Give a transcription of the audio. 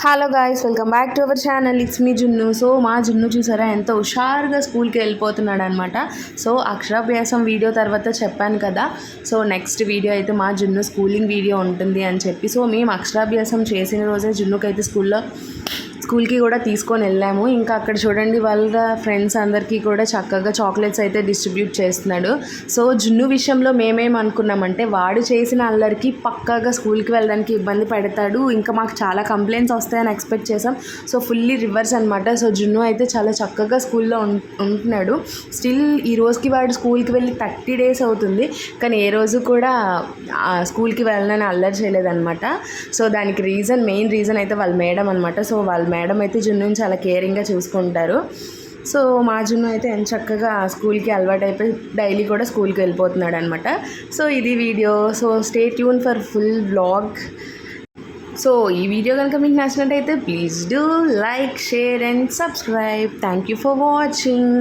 Hello guys, welcome back to our channel. It's me జున్ను. So మా జున్ను చూసారా ఎంత హుషారుగా స్కూల్కి వెళ్ళిపోతున్నాడు అనమాట. సో అక్షరాభ్యాసం వీడియో తర్వాత చెప్పాను కదా, సో నెక్స్ట్ వీడియో అయితే మా జున్ను స్కూలింగ్ వీడియో ఉంటుంది అని చెప్పి. సో మేము అక్షరాభ్యాసం చేసిన రోజే జున్నుకి అయితే స్కూల్కి కూడా తీసుకొని వెళ్ళాము. ఇంకా అక్కడ చూడండి వాళ్ళ ఫ్రెండ్స్ అందరికీ కూడా చక్కగా చాక్లెట్స్ అయితే డిస్ట్రిబ్యూట్ చేస్తున్నాడు. సో జున్ను విషయంలో మేమేం అనుకున్నామంటే వాడు చేసిన అల్లరికి పక్కాగా స్కూల్కి వెళ్ళడానికి ఇబ్బంది పడతాడు, ఇంకా మాకు చాలా కంప్లైంట్స్ వస్తాయని ఎక్స్పెక్ట్ చేసాం. సో ఫుల్లీ రివర్స్ అనమాట. సో జున్ను అయితే చాలా చక్కగా స్కూల్లో ఉంటున్నాడు. స్టిల్ ఈ రోజుకి వాడు స్కూల్కి వెళ్ళి 30 days అవుతుంది, కానీ ఏ రోజు కూడా స్కూల్కి వెళ్ళనని అల్లరి చేయలేదన్నమాట. సో దానికి మెయిన్ రీజన్ అయితే వాళ్ళ మేడం అనమాట. సో వాళ్ళ మేడం అయితే జున్నుని చాలా కేరింగ్గా చూసుకుంటారు. సో మా జున్ను అయితే ఎంత చక్కగా స్కూల్కి అలవాటు అయిపోయి డైలీ కూడా స్కూల్కి వెళ్ళిపోతున్నాడు అనమాట. సో ఇది video. So stay tune for full vlog. So ఈ వీడియో కనుక మీకు నచ్చినట్టయితే please do like, share and subscribe. Thank you for watching.